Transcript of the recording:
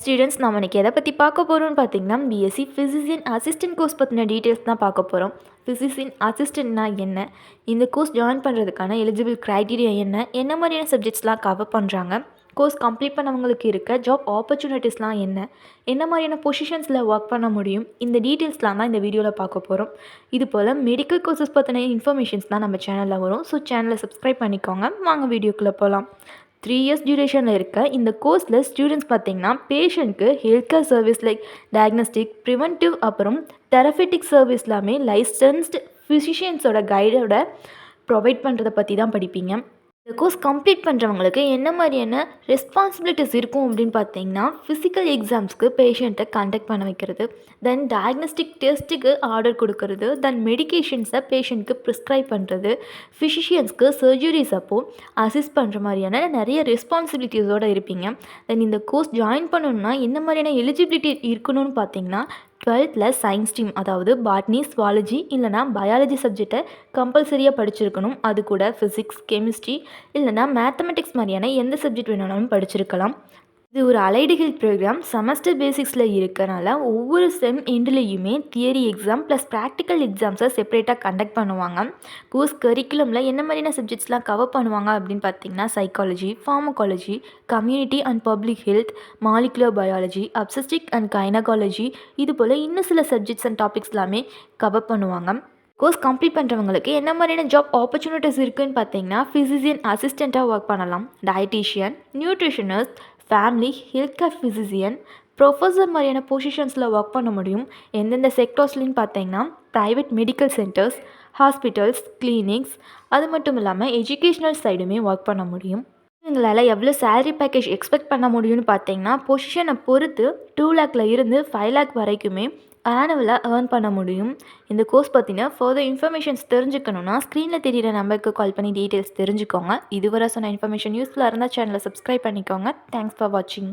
Students நம்ம இன்னைக்கு எதை பற்றி பார்க்க போகிறோம்னு பார்த்தீங்கன்னா பிஎஸ்சி ஃபிசிசியன் அசிஸ்டன்ட் கோர்ஸ் பற்றின டீட்டெயில்ஸ் தான் பார்க்க போகிறோம். ஃபிசிசியன் அசிஸ்டன்ட்னா என்ன, இந்த கோர்ஸ் ஜாயின் பண்ணுறதுக்கான எலிஜிபிள் க்ரைட்டீரியா என்ன, என்ன மாதிரியான சப்ஜெக்ட்ஸ்லாம் கவர் பண்ணுறாங்க, கோர்ஸ் கம்ப்ளீட் பண்ணவங்களுக்கு இருக்க ஜாப் ஆப்பர்ச்சுனிட்டிஸ்லாம் என்ன, என்ன மாதிரியான பொசிஷன்ஸில் ஒர்க் பண்ண முடியும், இந்த டீட்டெயில்ஸ்லாம் தான் இந்த வீடியோவில் பார்க்க போகிறோம். இது போல் மெடிக்கல் கோர்சஸ் பற்றின இன்ஃபர்மேஷன்ஸ் தான் நம்ம சேனலில் வரும். ஸோ சேனலை சப்ஸ்கிரைப் பண்ணிக்கோங்க. வாங்க வீடியோக்குள்ளே போகலாம். 3 இயர்ஸ் டியூரேஷனில் இருக்க இந்த கோர்ஸில் ஸ்டூடெண்ட்ஸ் பார்த்திங்கன்னா பேஷண்ட்க்கு health care service like diagnostic, preventive, அப்புறம் தெரபெட்டிக் சர்வீஸ் எல்லாமே லைசன்ஸ்டு ஃபிசிஷியன்ஸோட கைடோட ப்ரொவைட் பண்ணுறதை பற்றி தான் படிப்பீங்க. இந்த கோர்ஸ் கம்ப்ளீட் பண்ணுறவங்களுக்கு என்ன மாதிரியான ரெஸ்பான்சிபிலிட்டிஸ் இருக்கும் அப்படின்னு பார்த்தீங்கன்னா, ஃபிசிக்கல் எக்ஸாம்ஸ்க்கு பேஷண்ட்டை கண்டக்ட் பண்ண வைக்கிறது, தென் டயக்னஸ்டிக் டெஸ்ட்டுக்கு ஆர்டர் கொடுக்கறது, தென் மெடிக்கேஷன்ஸை பேஷண்ட்க்கு ப்ரிஸ்கிரைப் பண்ணுறது, ஃபிசிஷியன்ஸ்க்கு சர்ஜரிஸ் அப்போது அசிஸ்ட் பண்ணுற மாதிரியான நிறைய ரெஸ்பான்சிபிலிட்டிஸோடு இருப்பீங்க. தென் இந்த கோர்ஸ் ஜாயின் பண்ணணுன்னா என்ன மாதிரியான எலிஜிபிலிட்டி இருக்கணும்னு பார்த்தீங்கன்னா, 12th சயின்ஸ் ஸ்ட்ரீம், அதாவது பாட்னி, ஸ்வாலஜி இல்லைனா பயாலஜி சப்ஜெக்டை கம்பல்சரியாக படிச்சிருக்கணும். அது கூட ஃபிசிக்ஸ், கெமிஸ்ட்ரி இல்லைனா மேத்தமெட்டிக்ஸ் மாதிரியான எந்த சப்ஜெக்ட் வேணாலும் படிச்சிருக்கலாம். இது ஒரு அலைடு ஹெல்த் ப்ரோக்ராம், செமஸ்டர் பேசிக்ஸில் இருக்கனால ஒவ்வொரு செம் எண்ட்லேயுமே தியரி எக்ஸாம் ப்ளஸ் ப்ராக்டிக்கல் எக்ஸாம்ஸை செப்பரேட்டாக கண்டக்ட் பண்ணுவாங்க. கோர்ஸ் கரிக்குலமில் என்ன மாதிரியான சப்ஜெக்ட்ஸ்லாம் கவர் பண்ணுவாங்க அப்படின்னு பார்த்தீங்கன்னா, psychology, pharmacology, community and public health, molecular biology, obstetric and gynaecology, இது போல் இன்னும் சில சப்ஜெக்ட்ஸ் அண்ட் டாபிக்ஸ் எல்லாமே கவர் பண்ணுவாங்க. கோர்ஸ் கம்ப்ளீட் பண்ணுறவங்களுக்கு என்ன மாதிரியான ஜாப் ஆப்பர்ச்சுனிட்டிஸ் இருக்குதுன்னு பார்த்தீங்கன்னா, ஃபிசிசியன் அசிஸ்டண்ட்டாக ஒர்க் பண்ணலாம், dietician, nutritionist, family health care physician, professor மாதிரியான பொசிஷன்ஸில் ஒர்க் பண்ண முடியும். எந்தெந்த செக்டர்ஸ்லைன்னு பார்த்தீங்கன்னா, private medical centres, hospitals, clinics, அது மட்டும் இல்லாமல் எஜுகேஷ்னல் சைடுமே ஒர்க் பண்ண முடியும். உங்களால் எவ்வளோ சேலரி பேக்கேஜ் எக்ஸ்பெக்ட் பண்ண முடியும்னு பார்த்தீங்கன்னா, பொசிஷனை பொறுத்து 2 லேக்கில் இருந்து 5 லேக் வரைக்குமே ஆனுவலாக ஏர்ன் பண்ண முடியும். இந்த கோர்ஸ் பற்றின ஃபர்தர் இன்ஃபர்மேஷன்ஸ் தெரிஞ்சுக்கணுன்னா ஸ்க்ரீனில் தெரிகிற நம்பருக்கு கால் பண்ணி டீட்டெயில்ஸ் தெரிஞ்சுக்கோங்க. இதுவரை சொன்ன இன்ஃபர்மேஷன் யூஸ்ஃபுல்லாக இருந்தால் சேனலை சப்ஸ்கிரைப் பண்ணிக்கோங்க. தேங்க்ஸ் ஃபார் வாட்சிங்.